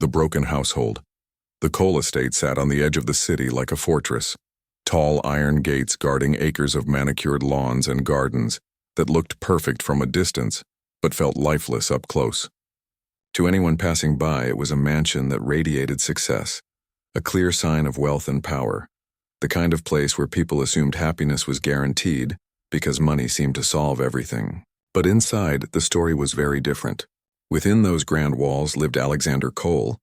The broken household. The coal estate sat on the edge of the city like a fortress. Tall iron gates guarding acres of manicured lawns and gardens that looked perfect from a distance, but felt lifeless up close. To anyone passing by, it was a mansion that radiated success, a clear sign of wealth and power, the kind of place where people assumed happiness was guaranteed because money seemed to solve everything. But inside, the story was very different. Within those grand walls lived Alexander Cole,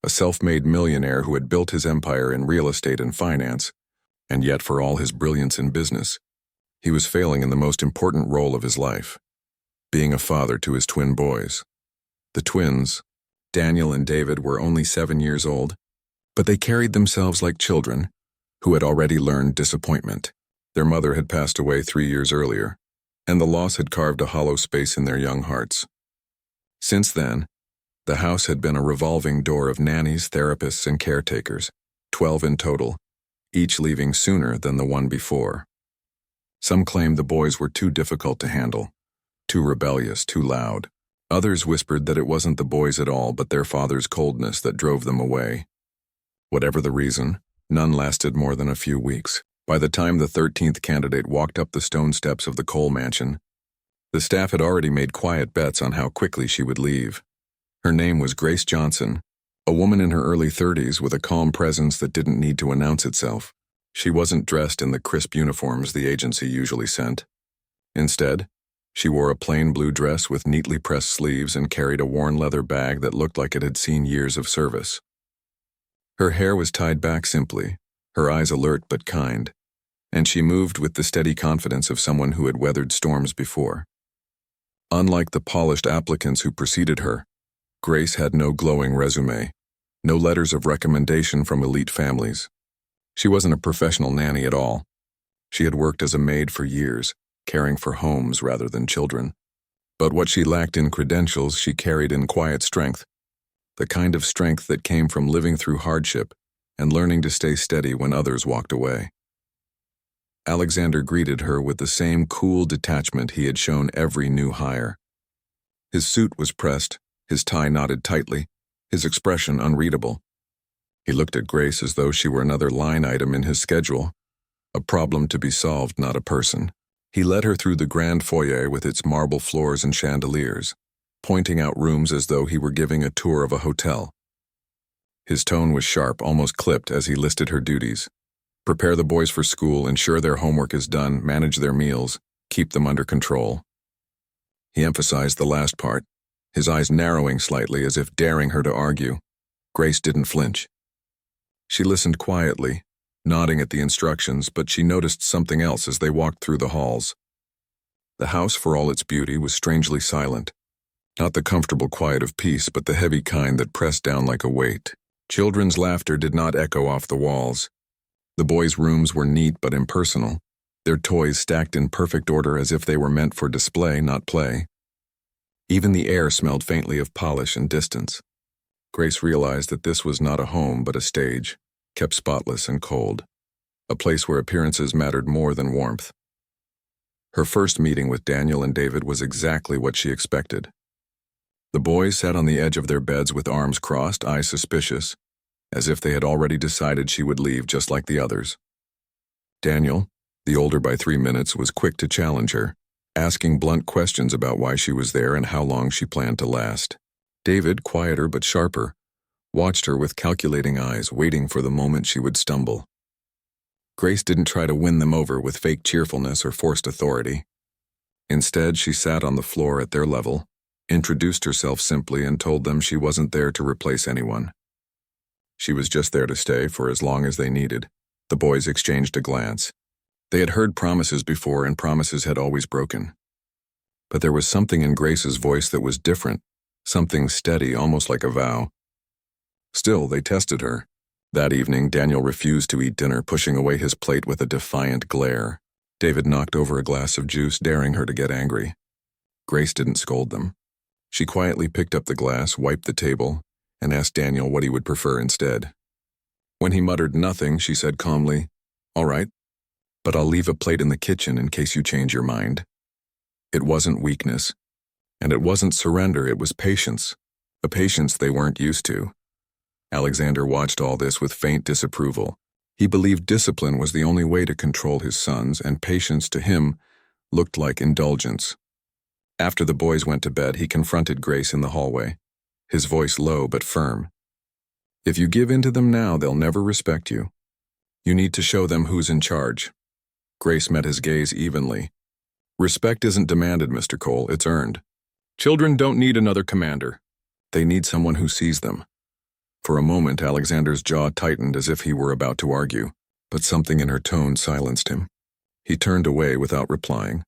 a self-made millionaire who had built his empire in real estate and finance, and yet for all his brilliance in business, he was failing in the most important role of his life, being a father to his twin boys. The twins, Daniel and David, were only 7 years old, but they carried themselves like children who had already learned disappointment. Their mother had passed away 3 years earlier, and the loss had carved a hollow space in their young hearts. Since then, the house had been a revolving door of nannies, therapists, and caretakers, 12 in total, each leaving sooner than the one before. Some claimed the boys were too difficult to handle, too rebellious, too loud. Others whispered that it wasn't the boys at all but their father's coldness that drove them away. Whatever the reason, none lasted more than a few weeks. By the time the 13th candidate walked up the stone steps of the Cole mansion, the staff had already made quiet bets on how quickly she would leave. Her name was Grace Johnson, a woman in her early 30s with a calm presence that didn't need to announce itself. She wasn't dressed in the crisp uniforms the agency usually sent. Instead, she wore a plain blue dress with neatly pressed sleeves and carried a worn leather bag that looked like it had seen years of service. Her hair was tied back simply, her eyes alert but kind, and she moved with the steady confidence of someone who had weathered storms before. Unlike the polished applicants who preceded her, Grace had no glowing resume, no letters of recommendation from elite families. She wasn't a professional nanny at all. She had worked as a maid for years, caring for homes rather than children. But what she lacked in credentials, she carried in quiet strength, the kind of strength that came from living through hardship and learning to stay steady when others walked away. Alexander greeted her with the same cool detachment he had shown every new hire. His suit was pressed, his tie knotted tightly, his expression unreadable. He looked at Grace as though she were another line item in his schedule, a problem to be solved, not a person. He led her through the grand foyer with its marble floors and chandeliers, pointing out rooms as though he were giving a tour of a hotel. His tone was sharp, almost clipped, as he listed her duties. Prepare the boys for school, ensure their homework is done, manage their meals, keep them under control. He emphasized the last part, his eyes narrowing slightly as if daring her to argue. Grace didn't flinch. She listened quietly, nodding at the instructions, but she noticed something else as they walked through the halls. The house, for all its beauty, was strangely silent. Not the comfortable quiet of peace, but the heavy kind that pressed down like a weight. Children's laughter did not echo off the walls. The boys' rooms were neat but impersonal, their toys stacked in perfect order as if they were meant for display, not play. Even the air smelled faintly of polish and distance. Grace realized that this was not a home but a stage, kept spotless and cold, a place where appearances mattered more than warmth. Her first meeting with Daniel and David was exactly what she expected. The boys sat on the edge of their beds with arms crossed, eyes suspicious, as if they had already decided she would leave just like the others. Daniel, the older by 3 minutes, was quick to challenge her, asking blunt questions about why she was there and how long she planned to last. David, quieter but sharper, watched her with calculating eyes, waiting for the moment she would stumble. Grace didn't try to win them over with fake cheerfulness or forced authority. Instead, she sat on the floor at their level, introduced herself simply, and told them she wasn't there to replace anyone. She was just there to stay for as long as they needed. The boys exchanged a glance. They had heard promises before, and promises had always broken. But there was something in Grace's voice that was different, something steady, almost like a vow. Still, they tested her. That evening, Daniel refused to eat dinner, pushing away his plate with a defiant glare. David knocked over a glass of juice, daring her to get angry. Grace didn't scold them. She quietly picked up the glass, wiped the table, and asked Daniel what he would prefer instead. When he muttered nothing, she said calmly, "All right, but I'll leave a plate in the kitchen in case you change your mind." It wasn't weakness, and it wasn't surrender, it was patience, a patience they weren't used to. Alexander watched all this with faint disapproval. He believed discipline was the only way to control his sons, and patience to him looked like indulgence. After the boys went to bed, he confronted Grace in the hallway, his voice low but firm. "If you give in to them now, they'll never respect you. You need to show them who's in charge." Grace met his gaze evenly. "Respect isn't demanded, Mr. Cole, it's earned. Children don't need another commander. They need someone who sees them." For a moment, Alexander's jaw tightened as if he were about to argue, but something in her tone silenced him. He turned away without replying,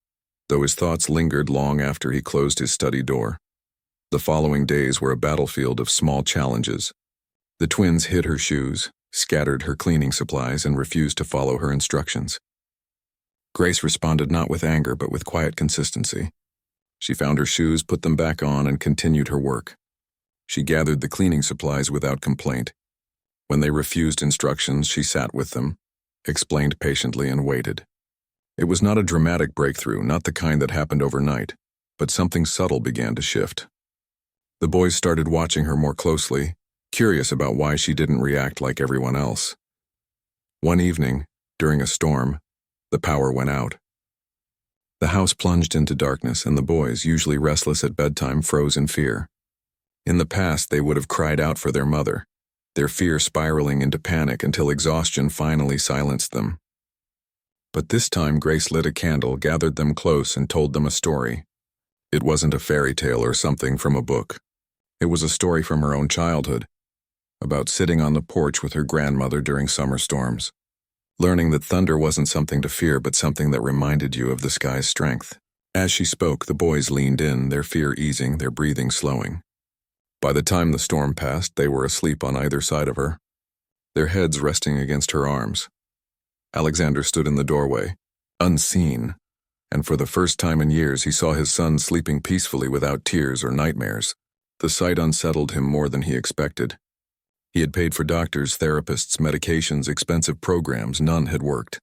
though his thoughts lingered long after he closed his study door. The following days were a battlefield of small challenges. The twins hid her shoes, scattered her cleaning supplies, and refused to follow her instructions. Grace responded not with anger but with quiet consistency. She found her shoes, put them back on, and continued her work. She gathered the cleaning supplies without complaint. When they refused instructions, she sat with them, explained patiently, and waited. It was not a dramatic breakthrough, not the kind that happened overnight, but something subtle began to shift. The boys started watching her more closely, curious about why she didn't react like everyone else. One evening, during a storm, the power went out. The house plunged into darkness, and the boys, usually restless at bedtime, froze in fear. In the past, they would have cried out for their mother, their fear spiraling into panic until exhaustion finally silenced them. But this time, Grace lit a candle, gathered them close, and told them a story. It wasn't a fairy tale or something from a book. It was a story from her own childhood, about sitting on the porch with her grandmother during summer storms, learning that thunder wasn't something to fear but something that reminded you of the sky's strength. As she spoke, the boys leaned in, their fear easing, their breathing slowing. By the time the storm passed, they were asleep on either side of her, their heads resting against her arms. Alexander stood in the doorway, unseen, and for the first time in years he saw his son sleeping peacefully without tears or nightmares. The sight unsettled him more than he expected. He had paid for doctors, therapists, medications, expensive programs. None had worked.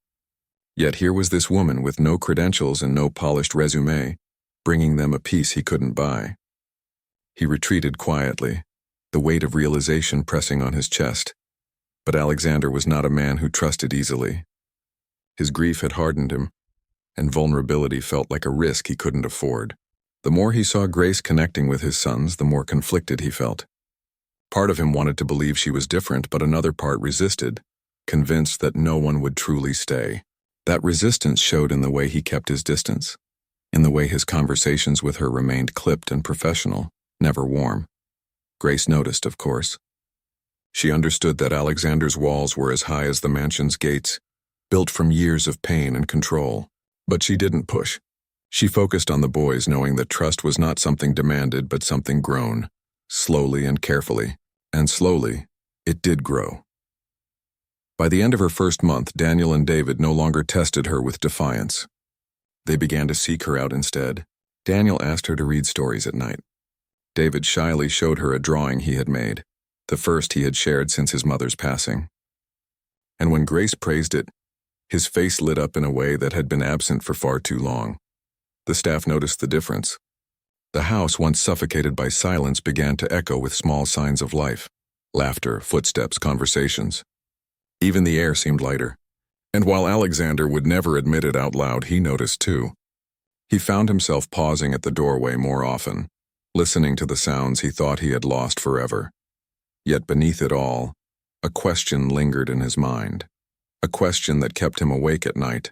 Yet here was this woman with no credentials and no polished resume, bringing them a peace he couldn't buy. He retreated quietly, the weight of realization pressing on his chest. But Alexander was not a man who trusted easily. His grief had hardened him, and vulnerability felt like a risk he couldn't afford. The more he saw Grace connecting with his sons, the more conflicted he felt. Part of him wanted to believe she was different, but another part resisted, convinced that no one would truly stay. That resistance showed in the way he kept his distance, in the way his conversations with her remained clipped and professional, never warm. Grace noticed, of course. She understood that Alexander's walls were as high as the mansion's gates, built from years of pain and control. But she didn't push. She focused on the boys, knowing that trust was not something demanded but something grown, slowly and carefully. And slowly, it did grow. By the end of her first month, Daniel and David no longer tested her with defiance. They began to seek her out instead. Daniel asked her to read stories at night. David shyly showed her a drawing he had made, the first he had shared since his mother's passing. And when Grace praised it, his face lit up in a way that had been absent for far too long. The staff noticed the difference. The house, once suffocated by silence, began to echo with small signs of life: laughter, footsteps, conversations. Even the air seemed lighter. And while Alexander would never admit it out loud, he noticed too. He found himself pausing at the doorway more often, listening to the sounds he thought he had lost forever. Yet beneath it all, a question lingered in his mind. A question that kept him awake at night.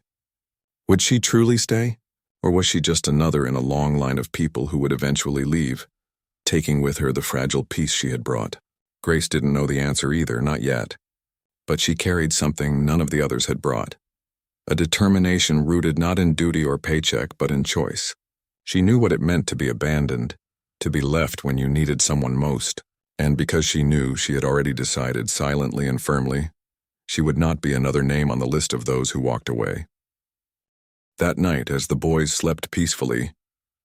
Would she truly stay? Or was she just another in a long line of people who would eventually leave, taking with her the fragile peace she had brought? Grace didn't know the answer either, not yet. But she carried something none of the others had brought. A determination rooted not in duty or paycheck, but in choice. She knew what it meant to be abandoned, to be left when you needed someone most. And because she knew, she had already decided, silently and firmly, she would not be another name on the list of those who walked away. That night, as the boys slept peacefully,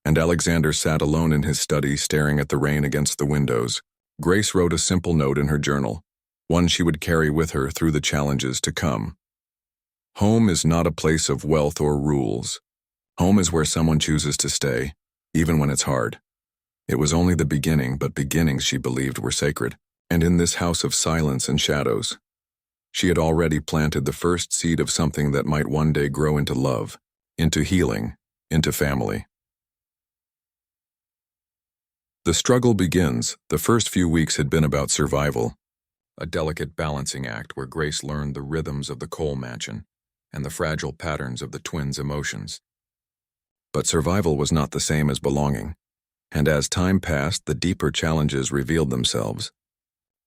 and Alexander sat alone in his study staring at the rain against the windows, Grace wrote a simple note in her journal, one she would carry with her through the challenges to come. Home is not a place of wealth or rules. Home is where someone chooses to stay, even when it's hard. It was only the beginning, but beginnings, she believed, were sacred. And in this house of silence and shadows, she had already planted the first seed of something that might one day grow into love, into healing, into family. The struggle begins. The first few weeks had been about survival, a delicate balancing act where Grace learned the rhythms of the Cole mansion and the fragile patterns of the twins' emotions. But survival was not the same as belonging, and as time passed, the deeper challenges revealed themselves.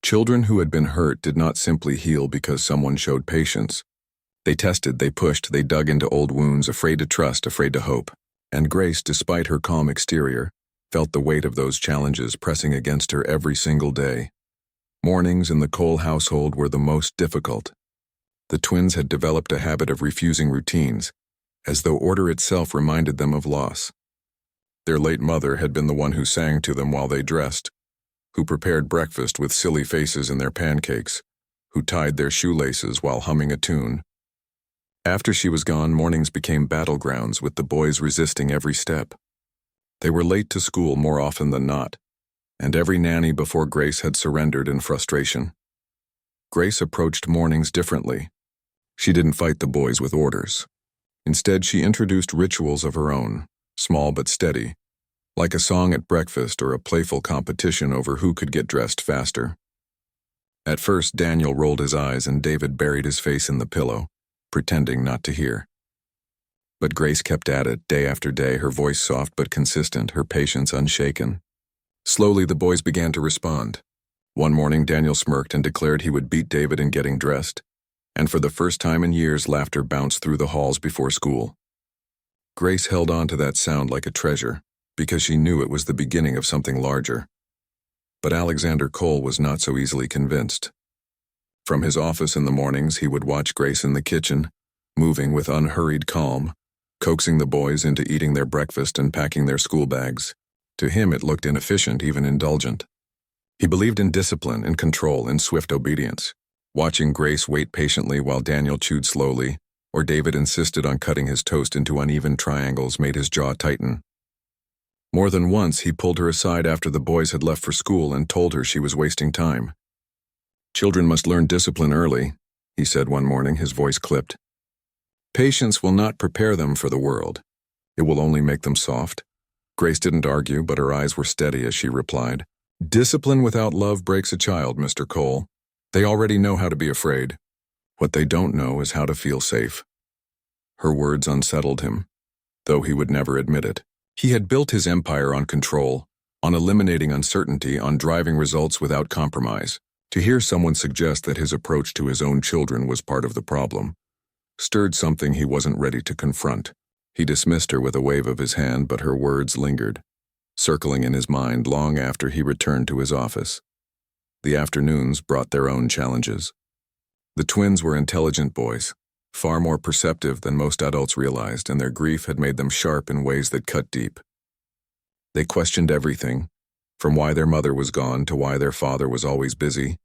Children who had been hurt did not simply heal because someone showed patience. They tested, they pushed, they dug into old wounds, afraid to trust, afraid to hope. And Grace, despite her calm exterior, felt the weight of those challenges pressing against her every single day. Mornings in the Cole household were the most difficult. The twins had developed a habit of refusing routines, as though order itself reminded them of loss. Their late mother had been the one who sang to them while they dressed, who prepared breakfast with silly faces in their pancakes, who tied their shoelaces while humming a tune. After she was gone, mornings became battlegrounds with the boys resisting every step. They were late to school more often than not, and every nanny before Grace had surrendered in frustration. Grace approached mornings differently. She didn't fight the boys with orders. Instead, she introduced rituals of her own, small but steady, like a song at breakfast or a playful competition over who could get dressed faster. At first, Daniel rolled his eyes and David buried his face in the pillow, pretending not to hear. But Grace kept at it, day after day, her voice soft but consistent, her patience unshaken. Slowly, the boys began to respond. One morning, Daniel smirked and declared he would beat David in getting dressed, and for the first time in years, laughter bounced through the halls before school. Grace held on to that sound like a treasure, because she knew it was the beginning of something larger. But Alexander Cole was not so easily convinced. From his office in the mornings, he would watch Grace in the kitchen, moving with unhurried calm, coaxing the boys into eating their breakfast and packing their school bags. To him, it looked inefficient, even indulgent. He believed in discipline, in control, in swift obedience. Watching Grace wait patiently while Daniel chewed slowly, or David insisted on cutting his toast into uneven triangles, made his jaw tighten. More than once, he pulled her aside after the boys had left for school and told her she was wasting time. "Children must learn discipline early," he said one morning, his voice clipped. "Patience will not prepare them for the world. It will only make them soft." Grace didn't argue, but her eyes were steady as she replied, "Discipline without love breaks a child, Mr. Cole. They already know how to be afraid. What they don't know is how to feel safe." Her words unsettled him, though he would never admit it. He had built his empire on control, on eliminating uncertainty, on driving results without compromise. To hear someone suggest that his approach to his own children was part of the problem stirred something he wasn't ready to confront. He dismissed her with a wave of his hand, but her words lingered, circling in his mind long after he returned to his office. The afternoons brought their own challenges. The twins were intelligent boys, far more perceptive than most adults realized, and their grief had made them sharp in ways that cut deep. They questioned everything, from why their mother was gone to why their father was always busy,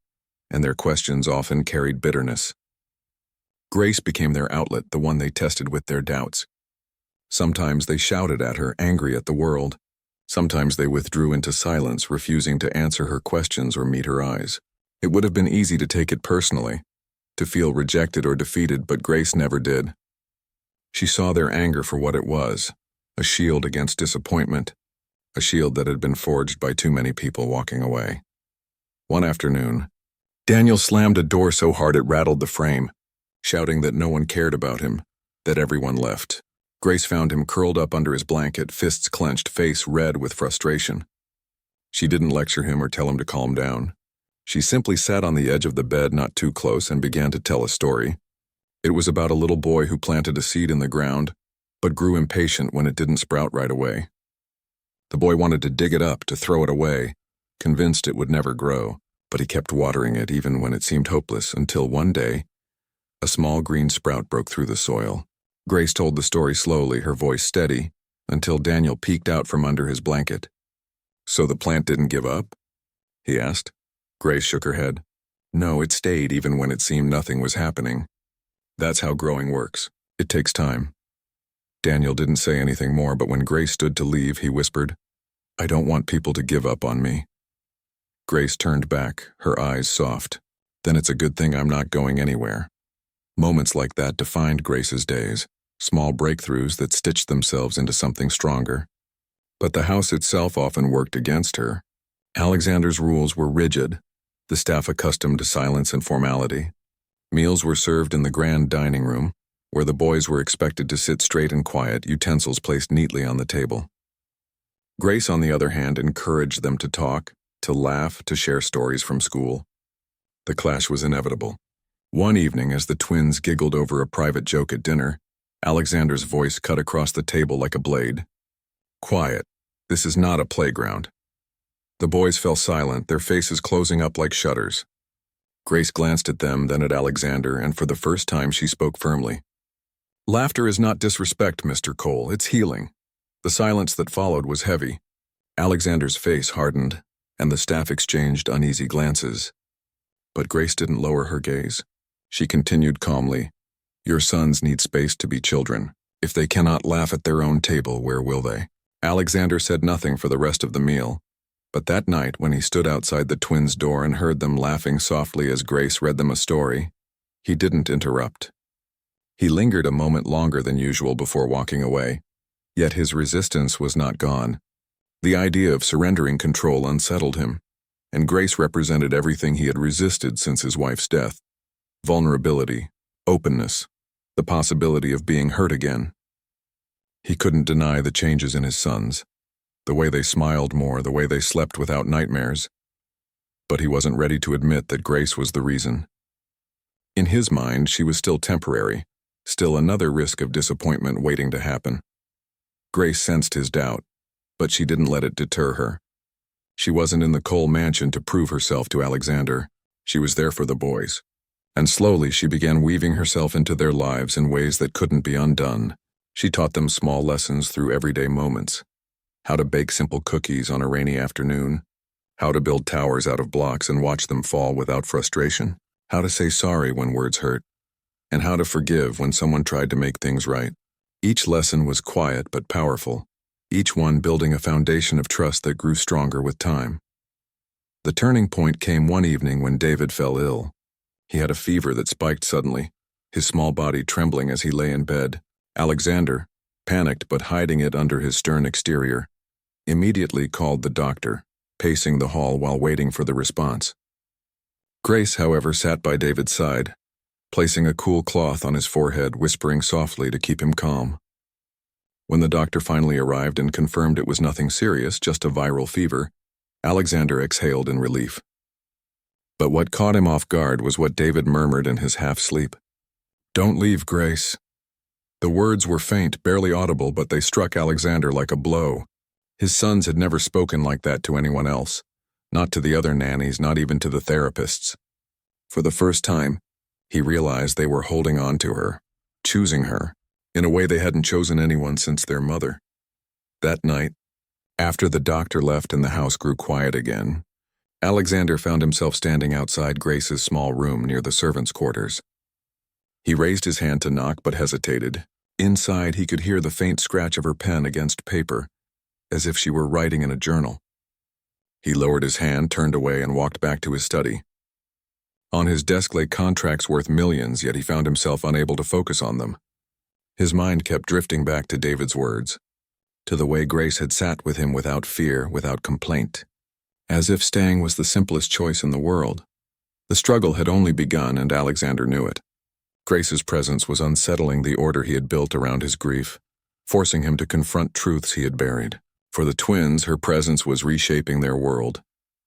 and their questions often carried bitterness. Grace became their outlet, the one they tested with their doubts. Sometimes they shouted at her, angry at the world. Sometimes they withdrew into silence, refusing to answer her questions or meet her eyes. It would have been easy to take it personally, to feel rejected or defeated, but Grace never did. She saw their anger for what it was, a shield against disappointment, a shield that had been forged by too many people walking away. One afternoon, Daniel slammed a door so hard it rattled the frame, shouting that no one cared about him, that everyone left. Grace found him curled up under his blanket, fists clenched, face red with frustration. She didn't lecture him or tell him to calm down. She simply sat on the edge of the bed, not too close, and began to tell a story. It was about a little boy who planted a seed in the ground, but grew impatient when it didn't sprout right away. The boy wanted to dig it up, to throw it away, convinced it would never grow, but he kept watering it even when it seemed hopeless, until one day, a small green sprout broke through the soil. Grace told the story slowly, her voice steady, until Daniel peeked out from under his blanket. "So the plant didn't give up?" he asked. Grace shook her head. "No, it stayed even when it seemed nothing was happening. That's how growing works. It takes time." Daniel didn't say anything more, but when Grace stood to leave, he whispered, "I don't want people to give up on me." Grace turned back, her eyes soft. Then it's a good thing I'm not going anywhere. Moments like that defined Grace's days, small breakthroughs that stitched themselves into something stronger. But the house itself often worked against her. Alexander's rules were rigid, the staff accustomed to silence and formality. Meals were served in the grand dining room, where the boys were expected to sit straight and quiet, utensils placed neatly on the table. Grace, on the other hand, encouraged them to talk, to laugh, to share stories from school. The clash was inevitable. One evening, as the twins giggled over a private joke at dinner, Alexander's voice cut across the table like a blade. "Quiet. This is not a playground." The boys fell silent, their faces closing up like shutters. Grace glanced at them, then at Alexander, and for the first time she spoke firmly. "Laughter is not disrespect, Mr. Cole, it's healing." The silence that followed was heavy. Alexander's face hardened, and the staff exchanged uneasy glances. But Grace didn't lower her gaze. She continued calmly, "Your sons need space to be children. If they cannot laugh at their own table, where will they?" Alexander said nothing for the rest of the meal, but that night when he stood outside the twins' door and heard them laughing softly as Grace read them a story, he didn't interrupt. He lingered a moment longer than usual before walking away, yet his resistance was not gone. The idea of surrendering control unsettled him, and Grace represented everything he had resisted since his wife's death. Vulnerability, openness, the possibility of being hurt again. He couldn't deny the changes in his sons, the way they smiled more, the way they slept without nightmares. But he wasn't ready to admit that Grace was the reason. In his mind, she was still temporary, still another risk of disappointment waiting to happen. Grace sensed his doubt, but she didn't let it deter her. She wasn't in the Cole mansion to prove herself to Alexander. She was there for the boys. And slowly she began weaving herself into their lives in ways that couldn't be undone. She taught them small lessons through everyday moments. How to bake simple cookies on a rainy afternoon. How to build towers out of blocks and watch them fall without frustration. How to say sorry when words hurt. And how to forgive when someone tried to make things right. Each lesson was quiet but powerful, each one building a foundation of trust that grew stronger with time. The turning point came one evening when David fell ill. He had a fever that spiked suddenly, his small body trembling as he lay in bed. Alexander, panicked but hiding it under his stern exterior, immediately called the doctor, pacing the hall while waiting for the response. Grace, however, sat by David's side, placing a cool cloth on his forehead, whispering softly to keep him calm. When the doctor finally arrived and confirmed it was nothing serious, just a viral fever, Alexander exhaled in relief. But what caught him off guard was what David murmured in his half-sleep. "Don't leave, Grace." The words were faint, barely audible, but they struck Alexander like a blow. His sons had never spoken like that to anyone else, not to the other nannies, not even to the therapists. For the first time, he realized they were holding on to her, choosing her, in a way they hadn't chosen anyone since their mother. That night, after the doctor left and the house grew quiet again, Alexander found himself standing outside Grace's small room near the servants' quarters. He raised his hand to knock but hesitated. Inside, he could hear the faint scratch of her pen against paper, as if she were writing in a journal. He lowered his hand, turned away, and walked back to his study. On his desk lay contracts worth millions, yet he found himself unable to focus on them. His mind kept drifting back to David's words, to the way Grace had sat with him without fear, without complaint, as if staying was the simplest choice in the world. The struggle had only begun, and Alexander knew it. Grace's presence was unsettling the order he had built around his grief, forcing him to confront truths he had buried. For the twins, her presence was reshaping their world,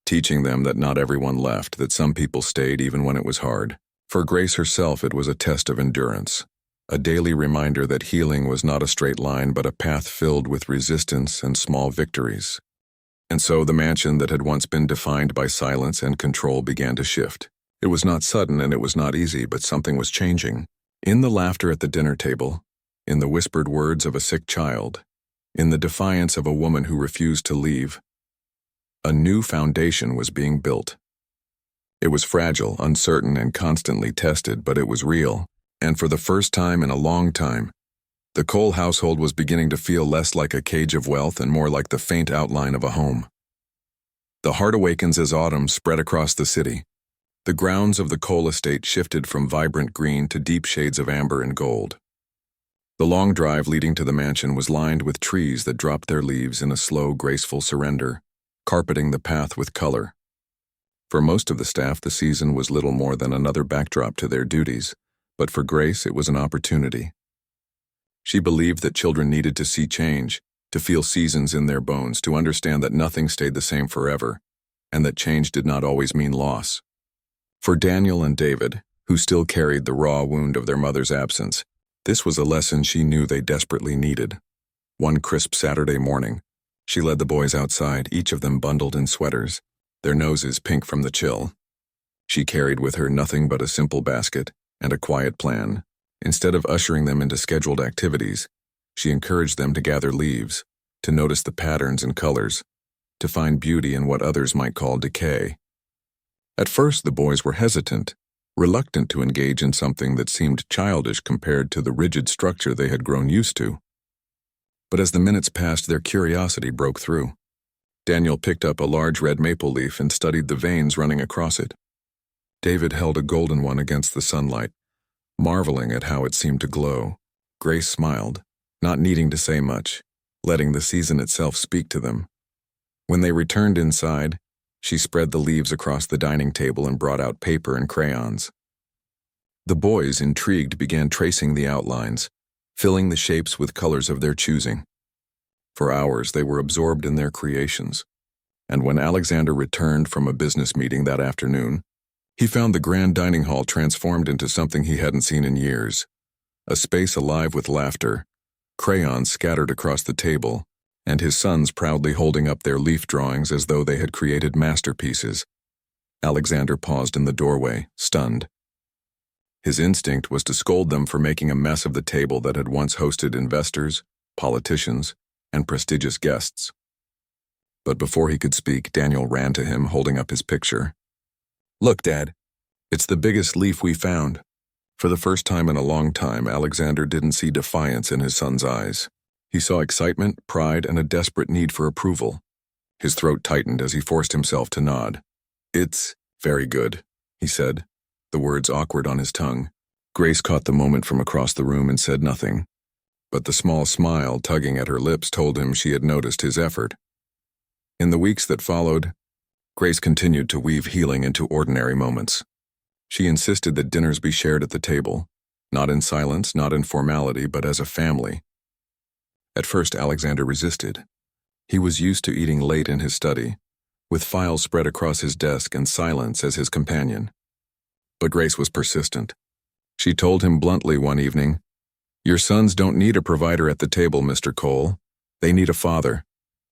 teaching them that not everyone left, that some people stayed even when it was hard. For Grace herself, it was a test of endurance, a daily reminder that healing was not a straight line but a path filled with resistance and small victories. And so the mansion that had once been defined by silence and control began to shift. It was not sudden and it was not easy, but something was changing. In the laughter at the dinner table, in the whispered words of a sick child, in the defiance of a woman who refused to leave, a new foundation was being built. It was fragile, uncertain, and constantly tested, but it was real. And for the first time in a long time, the Cole household was beginning to feel less like a cage of wealth and more like the faint outline of a home. The heart awakens as autumn spread across the city. The grounds of the Cole estate shifted from vibrant green to deep shades of amber and gold. The long drive leading to the mansion was lined with trees that dropped their leaves in a slow, graceful surrender, carpeting the path with color. For most of the staff, the season was little more than another backdrop to their duties, but for Grace, it was an opportunity. She believed that children needed to see change, to feel seasons in their bones, to understand that nothing stayed the same forever, and that change did not always mean loss. For Daniel and David, who still carried the raw wound of their mother's absence, this was a lesson she knew they desperately needed. One crisp Saturday morning, she led the boys outside, each of them bundled in sweaters, their noses pink from the chill. She carried with her nothing but a simple basket and a quiet plan. Instead of ushering them into scheduled activities, she encouraged them to gather leaves, to notice the patterns and colors, to find beauty in what others might call decay. At first, the boys were hesitant, reluctant to engage in something that seemed childish compared to the rigid structure they had grown used to. But as the minutes passed, their curiosity broke through. Daniel picked up a large red maple leaf and studied the veins running across it. David held a golden one against the sunlight, marveling at how it seemed to glow. Grace smiled, not needing to say much, letting the season itself speak to them. When they returned inside, she spread the leaves across the dining table and brought out paper and crayons. The boys, intrigued, began tracing the outlines, filling the shapes with colors of their choosing. For hours, they were absorbed in their creations, and when Alexander returned from a business meeting that afternoon, he found the grand dining hall transformed into something he hadn't seen in years, a space alive with laughter, crayons scattered across the table, and his sons proudly holding up their leaf drawings as though they had created masterpieces. Alexander paused in the doorway, stunned. His instinct was to scold them for making a mess of the table that had once hosted investors, politicians, and prestigious guests. But before he could speak, Daniel ran to him, holding up his picture. "Look, Dad, it's the biggest leaf we found." For the first time in a long time, Alexander didn't see defiance in his son's eyes. He saw excitement, pride, and a desperate need for approval. His throat tightened as he forced himself to nod. "It's very good," he said, the words awkward on his tongue. Grace caught the moment from across the room and said nothing, but the small smile tugging at her lips told him she had noticed his effort. In the weeks that followed, Grace continued to weave healing into ordinary moments. She insisted that dinners be shared at the table, not in silence, not in formality, but as a family. At first, Alexander resisted. He was used to eating late in his study, with files spread across his desk and silence as his companion. But Grace was persistent. She told him bluntly one evening, "Your sons don't need a provider at the table, Mr. Cole. They need a father.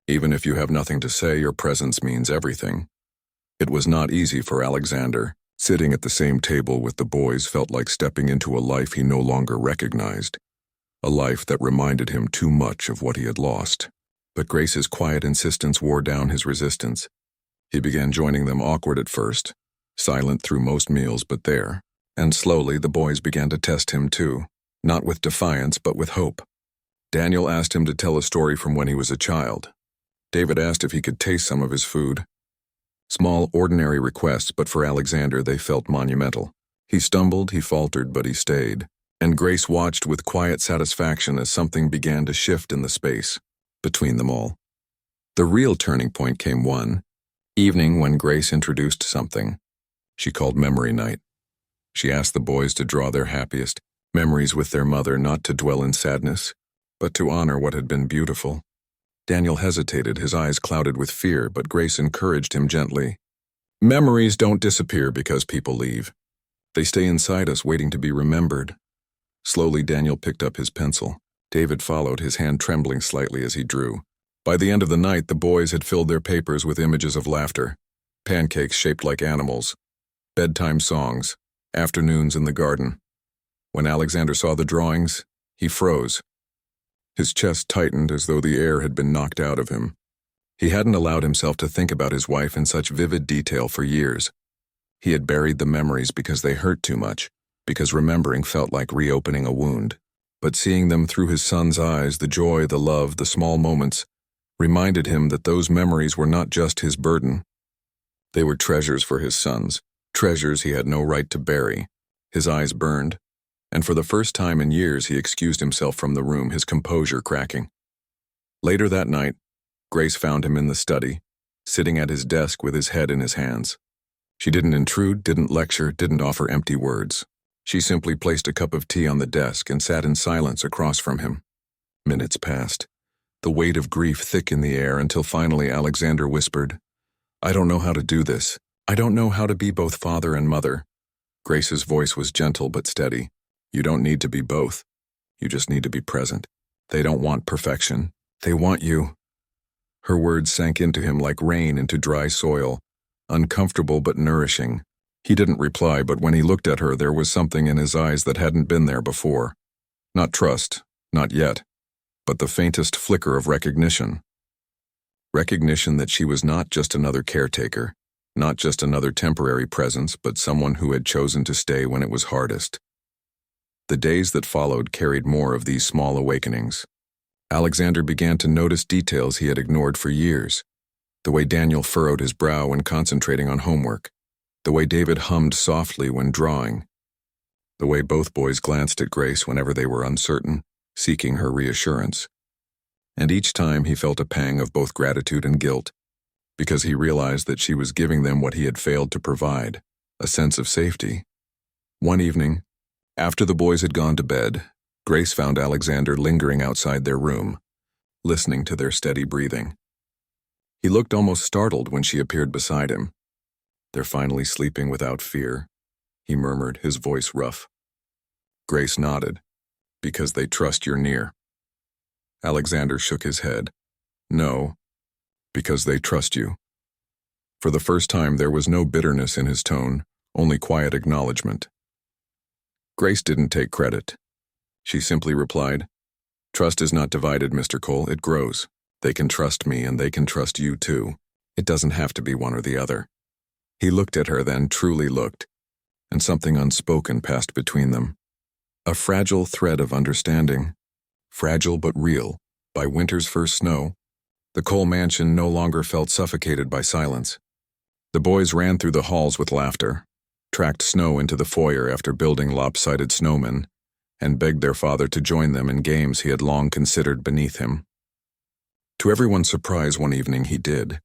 Even if you have nothing to say, your presence means everything." It was not easy for Alexander. Sitting at the same table with the boys felt like stepping into a life he no longer recognized, a life that reminded him too much of what he had lost. But Grace's quiet insistence wore down his resistance. He began joining them, awkward at first, silent through most meals but there, and slowly the boys began to test him too, not with defiance but with hope. Daniel asked him to tell a story from when he was a child. David asked if he could taste some of his food. Small, ordinary requests, but for Alexander they felt monumental. He stumbled, he faltered, but he stayed, and Grace watched with quiet satisfaction as something began to shift in the space between them all. The real turning point came one evening when Grace introduced something she called Memory Night. She asked the boys to draw their happiest memories with their mother, not to dwell in sadness, but to honor what had been beautiful. Daniel hesitated, his eyes clouded with fear, but Grace encouraged him gently. "Memories don't disappear because people leave. They stay inside us, waiting to be remembered." Slowly, Daniel picked up his pencil. David followed, his hand trembling slightly as he drew. By the end of the night, the boys had filled their papers with images of laughter, pancakes shaped like animals, bedtime songs, afternoons in the garden. When Alexander saw the drawings, he froze. His chest tightened as though the air had been knocked out of him. He hadn't allowed himself to think about his wife in such vivid detail for years. He had buried the memories because they hurt too much, because remembering felt like reopening a wound. But seeing them through his son's eyes, the joy, the love, the small moments, reminded him that those memories were not just his burden, They were treasures for his sons, treasures he had no right to bury. His eyes burned, and for the first time in years he excused himself from the room, his composure cracking. Later that night, Grace found him in the study, sitting at his desk with his head in his hands. She didn't intrude, didn't lecture, didn't offer empty words. She simply placed a cup of tea on the desk and sat in silence across from him. Minutes passed, the weight of grief thick in the air, until finally Alexander whispered, "I don't know how to do this. I don't know how to be both father and mother." Grace's voice was gentle but steady. "You don't need to be both. You just need to be present. They don't want perfection. They want you." Her words sank into him like rain into dry soil, uncomfortable but nourishing. He didn't reply, but when he looked at her, there was something in his eyes that hadn't been there before. Not trust, not yet, but the faintest flicker of recognition. Recognition that she was not just another caretaker, not just another temporary presence, but someone who had chosen to stay when it was hardest. The days that followed carried more of these small awakenings. Alexander began to notice details he had ignored for years. The way Daniel furrowed his brow when concentrating on homework. The way David hummed softly when drawing. The way both boys glanced at Grace whenever they were uncertain, seeking her reassurance. And each time he felt a pang of both gratitude and guilt, because he realized that she was giving them what he had failed to provide, a sense of safety. One evening, after the boys had gone to bed, Grace found Alexander lingering outside their room, listening to their steady breathing. He looked almost startled when she appeared beside him. "They're finally sleeping without fear," he murmured, his voice rough. Grace nodded. "Because they trust you're near." Alexander shook his head. "No, because they trust you." For the first time, there was no bitterness in his tone, only quiet acknowledgement. Grace didn't take credit. She simply replied, "Trust is not divided, Mr. Cole, it grows. They can trust me and they can trust you too. It doesn't have to be one or the other." He looked at her, then truly looked, and something unspoken passed between them. A fragile thread of understanding, fragile but real. By winter's first snow, the Cole mansion no longer felt suffocated by silence. The boys ran through the halls with laughter, tracked snow into the foyer after building lopsided snowmen, and begged their father to join them in games he had long considered beneath him. To everyone's surprise, one evening he did.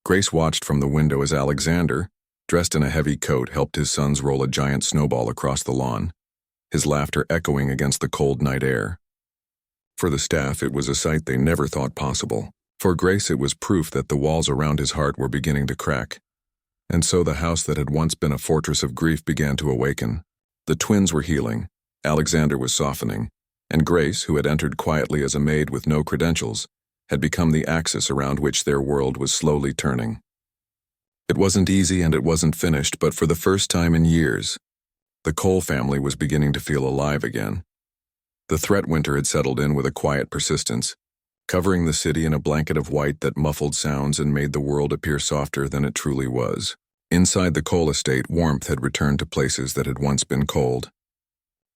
Grace watched from the window as Alexander, dressed in a heavy coat, helped his sons roll a giant snowball across the lawn, his laughter echoing against the cold night air. For the staff, it was a sight they never thought possible. For Grace, it was proof that the walls around his heart were beginning to crack. And so the house that had once been a fortress of grief began to awaken. The twins were healing, Alexander was softening, and Grace, who had entered quietly as a maid with no credentials, had become the axis around which their world was slowly turning. It wasn't easy and it wasn't finished, but for the first time in years, the Cole family was beginning to feel alive again. The threat winter had settled in with a quiet persistence, covering the city in a blanket of white that muffled sounds and made the world appear softer than it truly was. Inside the Cole estate, warmth had returned to places that had once been cold.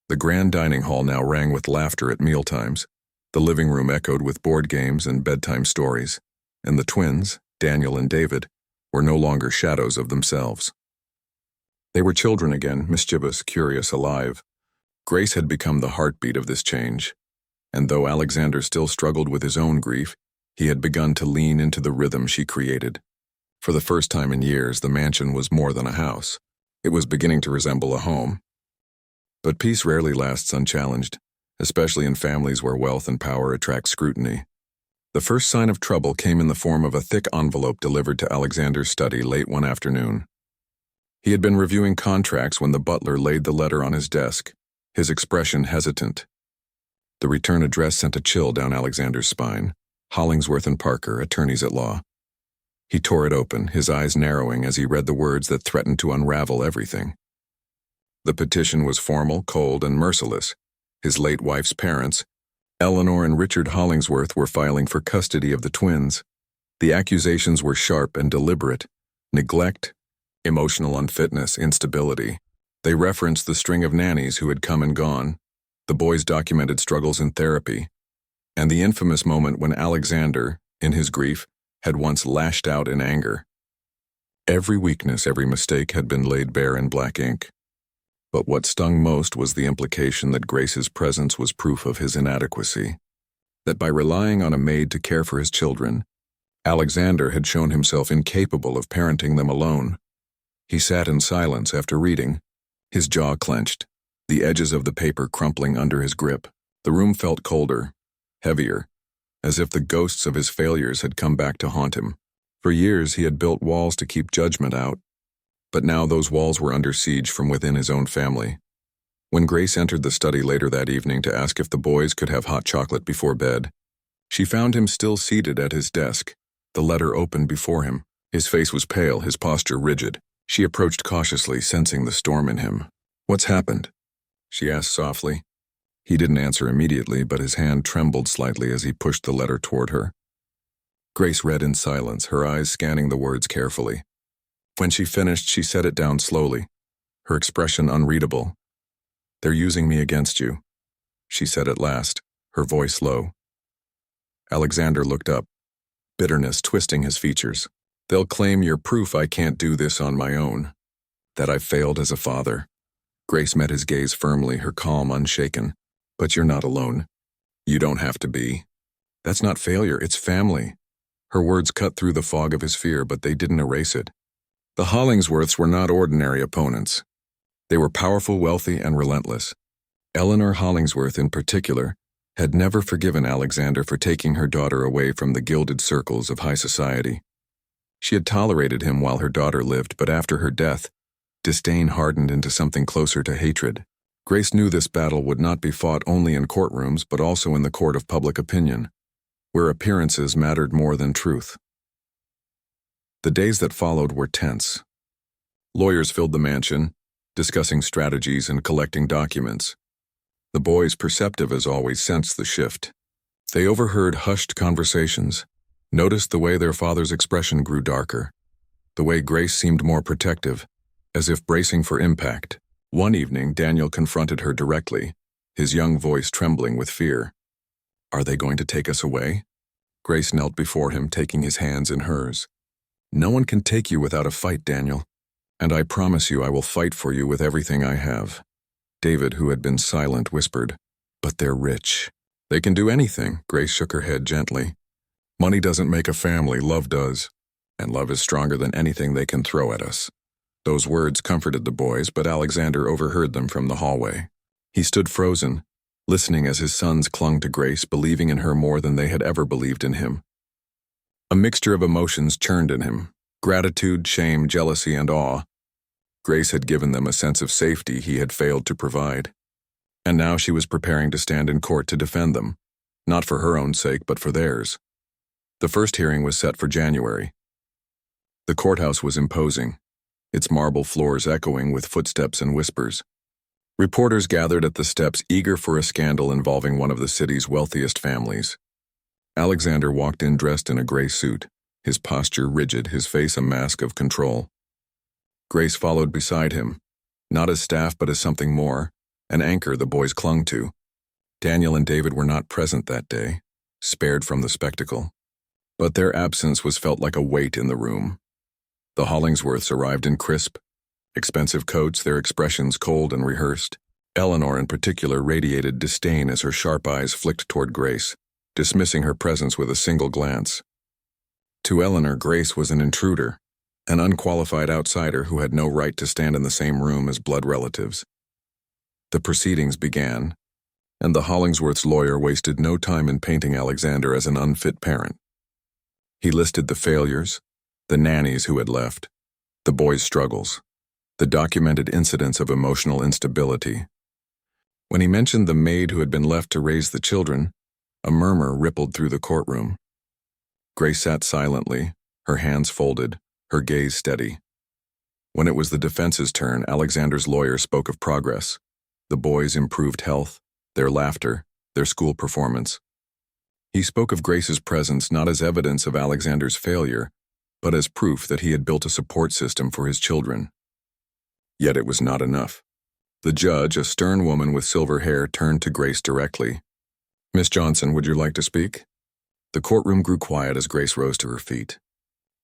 The grand dining hall now rang with laughter at mealtimes. The living room echoed with board games and bedtime stories, and the twins, Daniel and David, were no longer shadows of themselves. They were children again, mischievous, curious, alive. Grace had become the heartbeat of this change, and though Alexander still struggled with his own grief, he had begun to lean into the rhythm she created. For the first time in years, the mansion was more than a house. It was beginning to resemble a home. But peace rarely lasts unchallenged, especially in families where wealth and power attract scrutiny. The first sign of trouble came in the form of a thick envelope delivered to Alexander's study late one afternoon. He had been reviewing contracts when the butler laid the letter on his desk, his expression hesitant. The return address sent a chill down Alexander's spine. Hollingsworth and Parker, attorneys at law. He tore it open, his eyes narrowing as he read the words that threatened to unravel everything. The petition was formal, cold, and merciless. His late wife's parents, Eleanor and Richard Hollingsworth, were filing for custody of the twins. The accusations were sharp and deliberate. Neglect, emotional unfitness, instability. They referenced the string of nannies who had come and gone, the boys' documented struggles in therapy, and the infamous moment when Alexander, in his grief, had once lashed out in anger. Every weakness, every mistake had been laid bare in black ink. But what stung most was the implication that Grace's presence was proof of his inadequacy. That by relying on a maid to care for his children, Alexander had shown himself incapable of parenting them alone. He sat in silence after reading, his jaw clenched, the edges of the paper crumpling under his grip. The room felt colder, heavier, as if the ghosts of his failures had come back to haunt him. For years he had built walls to keep judgment out, but now those walls were under siege from within his own family. When Grace entered the study later that evening to ask if the boys could have hot chocolate before bed, she found him still seated at his desk, the letter open before him. His face was pale, his posture rigid. She approached cautiously, sensing the storm in him. "What's happened?" she asked softly. He didn't answer immediately, but his hand trembled slightly as he pushed the letter toward her. Grace read in silence, her eyes scanning the words carefully. When she finished, she set it down slowly, her expression unreadable. "They're using me against you," she said at last, her voice low. Alexander looked up, bitterness twisting his features. "They'll claim you're proof I can't do this on my own, that I've failed as a father." Grace met his gaze firmly, her calm unshaken. "But you're not alone. You don't have to be. That's not failure, it's family." Her words cut through the fog of his fear, but they didn't erase it. The Hollingsworths were not ordinary opponents. They were powerful, wealthy, and relentless. Eleanor Hollingsworth, in particular, had never forgiven Alexander for taking her daughter away from the gilded circles of high society. She had tolerated him while her daughter lived, but after her death, disdain hardened into something closer to hatred. Grace knew this battle would not be fought only in courtrooms, but also in the court of public opinion, where appearances mattered more than truth. The days that followed were tense. Lawyers filled the mansion, discussing strategies and collecting documents. The boys, perceptive as always, sensed the shift. They overheard hushed conversations, noticed the way their father's expression grew darker, the way Grace seemed more protective, as if bracing for impact. One evening, Daniel confronted her directly, his young voice trembling with fear. "Are they going to take us away?" Grace knelt before him, taking his hands in hers. "No one can take you without a fight, Daniel, and I promise you I will fight for you with everything I have." David, who had been silent, whispered, "But they're rich. They can do anything." Grace shook her head gently. "Money doesn't make a family, love does, and love is stronger than anything they can throw at us." Those words comforted the boys, but Alexander overheard them from the hallway. He stood frozen, listening as his sons clung to Grace, believing in her more than they had ever believed in him. A mixture of emotions churned in him: gratitude, shame, jealousy, and awe. Grace had given them a sense of safety he had failed to provide. And now she was preparing to stand in court to defend them, not for her own sake, but for theirs. The first hearing was set for January. The courthouse was imposing, its marble floors echoing with footsteps and whispers. Reporters gathered at the steps, eager for a scandal involving one of the city's wealthiest families. Alexander walked in dressed in a gray suit, his posture rigid, his face a mask of control. Grace followed beside him, not as staff but as something more, an anchor the boys clung to. Daniel and David were not present that day, spared from the spectacle. But their absence was felt like a weight in the room. The Hollingsworths arrived in crisp, expensive coats, their expressions cold and rehearsed. Eleanor in particular radiated disdain as her sharp eyes flicked toward Grace, dismissing her presence with a single glance. To Eleanor, Grace was an intruder, an unqualified outsider who had no right to stand in the same room as blood relatives. The proceedings began, and the Hollingsworths' lawyer wasted no time in painting Alexander as an unfit parent. He listed the failures, the nannies who had left, the boys' struggles, the documented incidents of emotional instability. When he mentioned the maid who had been left to raise the children, a murmur rippled through the courtroom. Grace sat silently, her hands folded, her gaze steady. When it was the defense's turn, Alexander's lawyer spoke of progress. The boys' improved health, their laughter, their school performance. He spoke of Grace's presence not as evidence of Alexander's failure, but as proof that he had built a support system for his children. Yet it was not enough. The judge, a stern woman with silver hair, turned to Grace directly. "Miss Johnson, would you like to speak?" The courtroom grew quiet as Grace rose to her feet.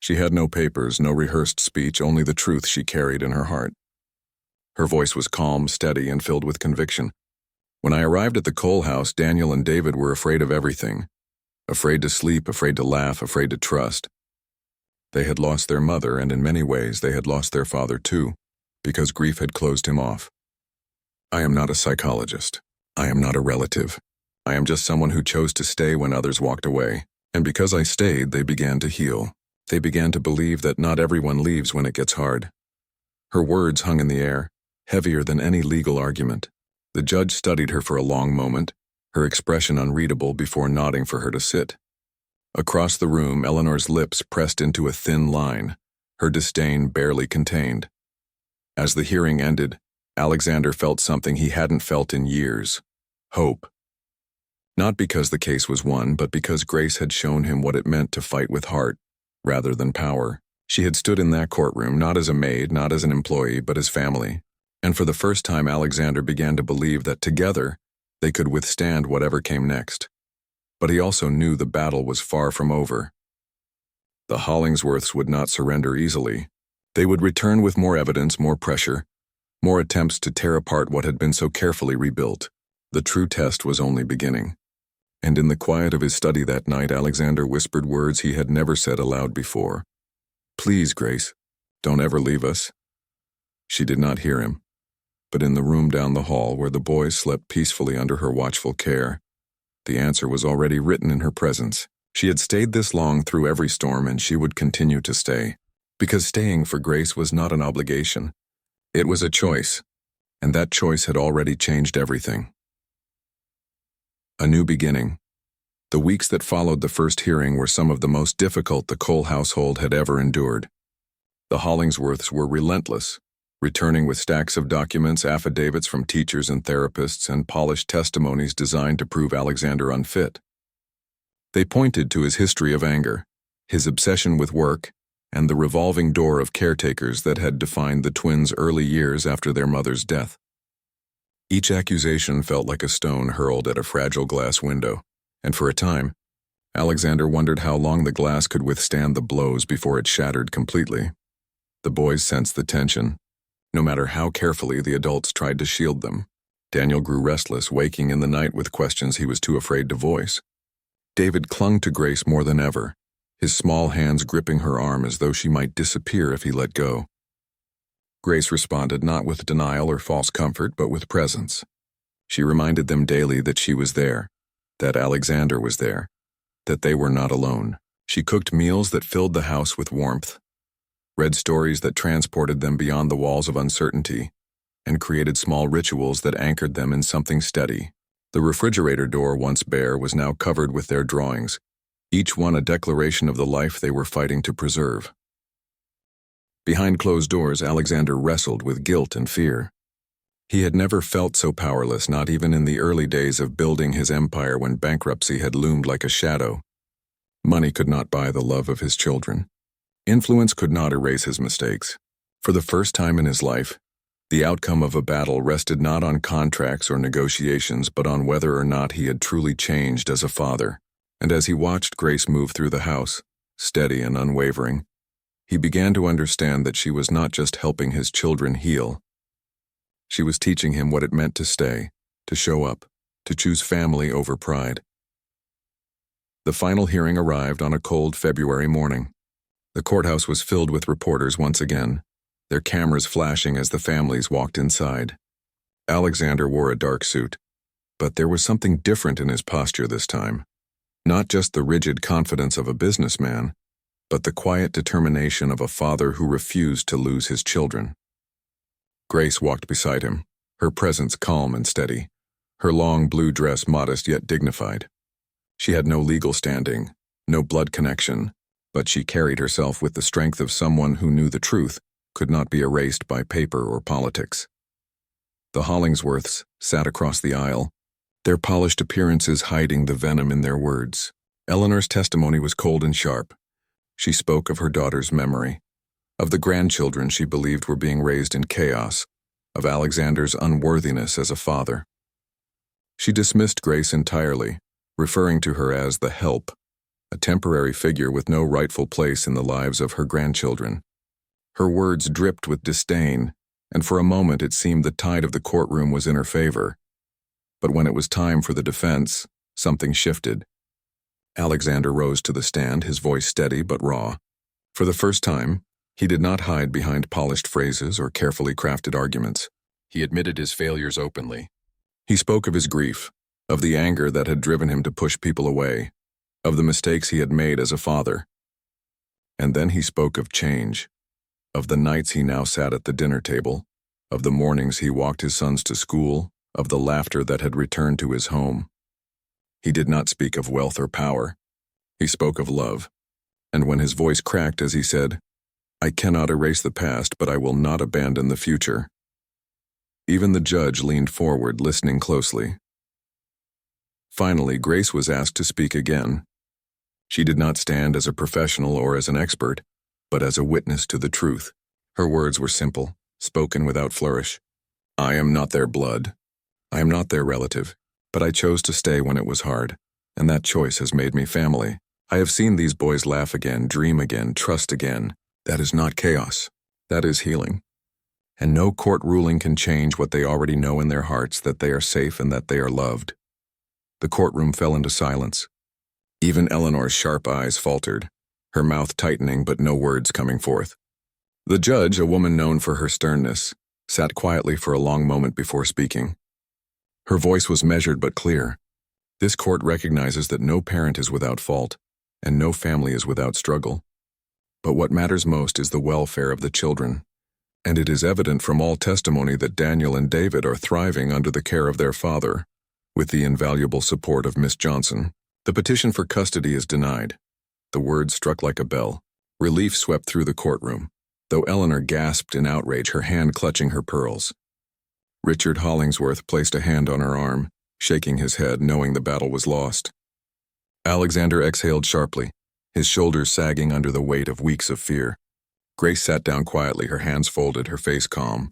She had no papers, no rehearsed speech, only the truth she carried in her heart. Her voice was calm, steady, and filled with conviction. When I arrived at the Cole house, Daniel and David were afraid of everything. Afraid to sleep, afraid to laugh, afraid to trust. They had lost their mother, and in many ways they had lost their father too, because grief had closed him off. I am not a psychologist. I am not a relative. I am just someone who chose to stay when others walked away. And because I stayed, they began to heal. They began to believe that not everyone leaves when it gets hard. Her words hung in the air, heavier than any legal argument. The judge studied her for a long moment, her expression unreadable before nodding for her to sit. Across the room, Eleanor's lips pressed into a thin line, her disdain barely contained. As the hearing ended, Alexander felt something he hadn't felt in years: hope. Not because the case was won, but because Grace had shown him what it meant to fight with heart, rather than power. She had stood in that courtroom, not as a maid, not as an employee, but as family. And for the first time, Alexander began to believe that together, they could withstand whatever came next. But he also knew the battle was far from over. The Hollingsworths would not surrender easily. They would return with more evidence, more pressure, more attempts to tear apart what had been so carefully rebuilt. The true test was only beginning. And in the quiet of his study that night, Alexander whispered words he had never said aloud before. "Please, Grace, don't ever leave us." She did not hear him. But in the room down the hall, where the boys slept peacefully under her watchful care, the answer was already written in her presence. She had stayed this long through every storm, and she would continue to stay. Because staying for Grace was not an obligation. It was a choice, and that choice had already changed everything. A new beginning. The weeks that followed the first hearing were some of the most difficult the Cole household had ever endured. The Hollingsworths were relentless, returning with stacks of documents, affidavits from teachers and therapists, and polished testimonies designed to prove Alexander unfit. They pointed to his history of anger, his obsession with work, and the revolving door of caretakers that had defined the twins' early years after their mother's death. Each accusation felt like a stone hurled at a fragile glass window, and for a time, Alexander wondered how long the glass could withstand the blows before it shattered completely. The boys sensed the tension, no matter how carefully the adults tried to shield them. Daniel grew restless, waking in the night with questions he was too afraid to voice. David clung to Grace more than ever, his small hands gripping her arm as though she might disappear if he let go. Grace responded not with denial or false comfort, but with presence. She reminded them daily that she was there, that Alexander was there, that they were not alone. She cooked meals that filled the house with warmth, read stories that transported them beyond the walls of uncertainty, and created small rituals that anchored them in something steady. The refrigerator door, once bare, was now covered with their drawings, each one a declaration of the life they were fighting to preserve. Behind closed doors, Alexander wrestled with guilt and fear. He had never felt so powerless, not even in the early days of building his empire when bankruptcy had loomed like a shadow. Money could not buy the love of his children. Influence could not erase his mistakes. For the first time in his life, the outcome of a battle rested not on contracts or negotiations, but on whether or not he had truly changed as a father. And as he watched Grace move through the house, steady and unwavering, he began to understand that she was not just helping his children heal. She was teaching him what it meant to stay, to show up, to choose family over pride. The final hearing arrived on a cold February morning. The courthouse was filled with reporters once again, their cameras flashing as the families walked inside. Alexander wore a dark suit, but there was something different in his posture this time. Not just the rigid confidence of a businessman, but the quiet determination of a father who refused to lose his children. Grace walked beside him, her presence calm and steady, her long blue dress modest yet dignified. She had no legal standing, no blood connection, but she carried herself with the strength of someone who knew the truth could not be erased by paper or politics. The Hollingsworths sat across the aisle, their polished appearances hiding the venom in their words. Eleanor's testimony was cold and sharp. She spoke of her daughter's memory, of the grandchildren she believed were being raised in chaos, of Alexander's unworthiness as a father. She dismissed Grace entirely, referring to her as the help, a temporary figure with no rightful place in the lives of her grandchildren. Her words dripped with disdain, and for a moment it seemed the tide of the courtroom was in her favor. But when it was time for the defense, something shifted. Alexander rose to the stand, his voice steady but raw. For the first time, he did not hide behind polished phrases or carefully crafted arguments. He admitted his failures openly. He spoke of his grief, of the anger that had driven him to push people away, of the mistakes he had made as a father. And then he spoke of change, of the nights he now sat at the dinner table, of the mornings he walked his sons to school, of the laughter that had returned to his home. He did not speak of wealth or power. He spoke of love. And when his voice cracked as he said, "I cannot erase the past, but I will not abandon the future," even the judge leaned forward, listening closely. Finally, Grace was asked to speak again. She did not stand as a professional or as an expert, but as a witness to the truth. Her words were simple, spoken without flourish. "I am not their blood. I am not their relative, but I chose to stay when it was hard, and that choice has made me family. I have seen these boys laugh again, dream again, trust again. That is not chaos. That is healing. And no court ruling can change what they already know in their hearts, that they are safe and that they are loved." The courtroom fell into silence. Even Eleanor's sharp eyes faltered, her mouth tightening but no words coming forth. The judge, a woman known for her sternness, sat quietly for a long moment before speaking. Her voice was measured but clear. This court recognizes that no parent is without fault, and no family is without struggle. But what matters most is the welfare of the children. And it is evident from all testimony that Daniel and David are thriving under the care of their father, with the invaluable support of Miss Johnson. The petition for custody is denied. The word struck like a bell. Relief swept through the courtroom, though Eleanor gasped in outrage, her hand clutching her pearls. Richard Hollingsworth placed a hand on her arm, shaking his head, knowing the battle was lost. Alexander exhaled sharply, his shoulders sagging under the weight of weeks of fear. Grace sat down quietly, her hands folded, her face calm.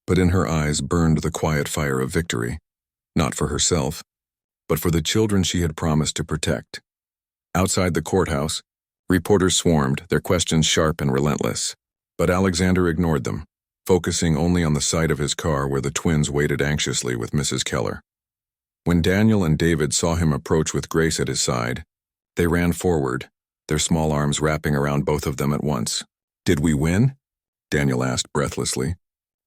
But in her eyes burned the quiet fire of victory, not for herself, but for the children she had promised to protect. Outside the courthouse, reporters swarmed, their questions sharp and relentless. But Alexander ignored them, focusing only on the sight of his car where the twins waited anxiously with Mrs. Keller. When Daniel and David saw him approach with Grace at his side, they ran forward, their small arms wrapping around both of them at once. "Did we win?" Daniel asked breathlessly.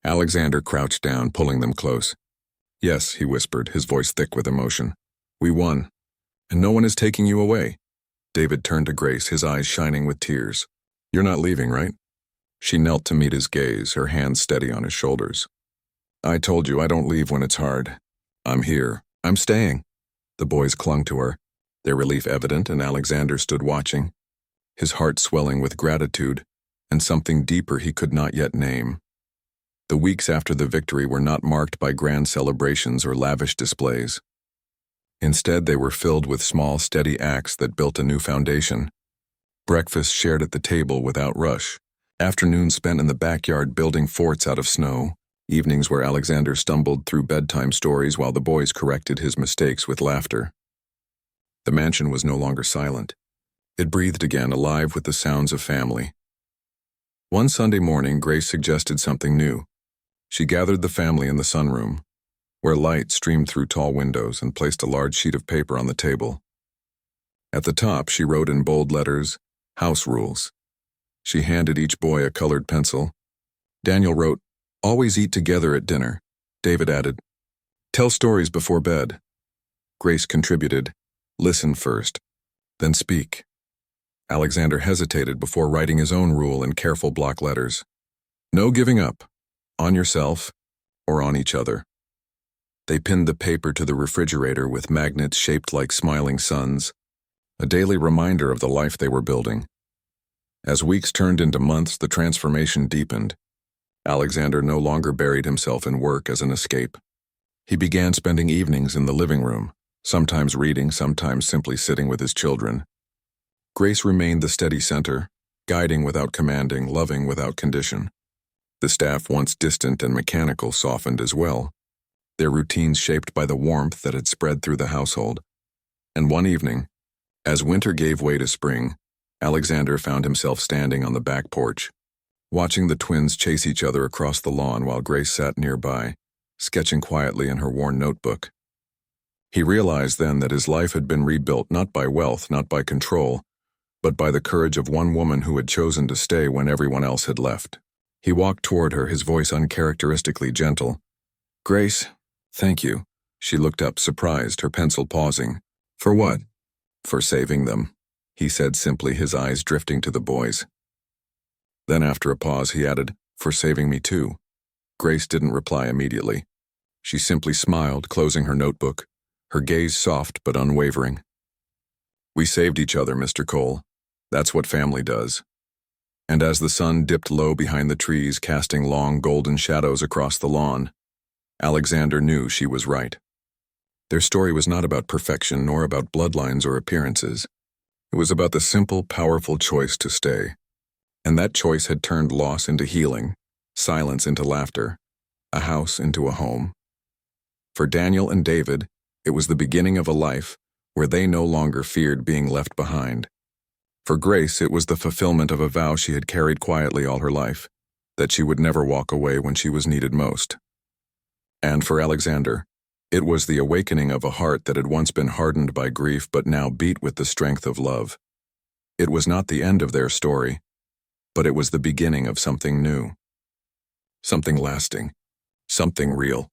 Alexander crouched down, pulling them close. "Yes," he whispered, his voice thick with emotion. "We won. And no one is taking you away." David turned to Grace, his eyes shining with tears. "You're not leaving, right?" She knelt to meet his gaze, her hands steady on his shoulders. "I told you I don't leave when it's hard. I'm here. I'm staying." The boys clung to her, their relief evident, and Alexander stood watching, his heart swelling with gratitude and something deeper he could not yet name. The weeks after the victory were not marked by grand celebrations or lavish displays. Instead, they were filled with small, steady acts that built a new foundation. Breakfast shared at the table without rush, afternoons spent in the backyard building forts out of snow, evenings where Alexander stumbled through bedtime stories while the boys corrected his mistakes with laughter. The mansion was no longer silent. It breathed again, alive with the sounds of family. One Sunday morning, Grace suggested something new. She gathered the family in the sunroom, where light streamed through tall windows, and placed a large sheet of paper on the table. At the top, she wrote in bold letters, "House Rules." She handed each boy a colored pencil. Daniel wrote, "Always eat together at dinner." David added, "Tell stories before bed." Grace contributed, "Listen first, then speak." Alexander hesitated before writing his own rule in careful block letters. "No giving up, on yourself or on each other." They pinned the paper to the refrigerator with magnets shaped like smiling suns, a daily reminder of the life they were building. As weeks turned into months, the transformation deepened. Alexander no longer buried himself in work as an escape. He began spending evenings in the living room, sometimes reading, sometimes simply sitting with his children. Grace remained the steady center, guiding without commanding, loving without condition. The staff, once distant and mechanical, softened as well, their routines shaped by the warmth that had spread through the household. And one evening, As winter gave way to spring, Alexander found himself standing on the back porch, watching the twins chase each other across the lawn while Grace sat nearby, sketching quietly in her worn notebook. He realized then that his life had been rebuilt not by wealth, not by control, but by the courage of one woman who had chosen to stay when everyone else had left. He walked toward her, his voice uncharacteristically gentle. "Grace, thank you." She looked up, surprised, her pencil pausing. "For what?" "For saving them," he said simply, his eyes drifting to the boys. Then after a pause he added, "For saving me too." Grace didn't reply immediately. She simply smiled, closing her notebook, her gaze soft but unwavering. "We saved each other, Mr. Cole. That's what family does." And as the sun dipped low behind the trees, casting long golden shadows across the lawn, Alexander knew she was right. Their story was not about perfection nor about bloodlines or appearances. It was about the simple, powerful choice to stay. And that choice had turned loss into healing, silence into laughter, a house into a home. For Daniel and David, it was the beginning of a life where they no longer feared being left behind. For Grace, it was the fulfillment of a vow she had carried quietly all her life, that she would never walk away when she was needed most. And for Alexander, it was the awakening of a heart that had once been hardened by grief but now beat with the strength of love. It was not the end of their story, but it was the beginning of something new. Something lasting, something real.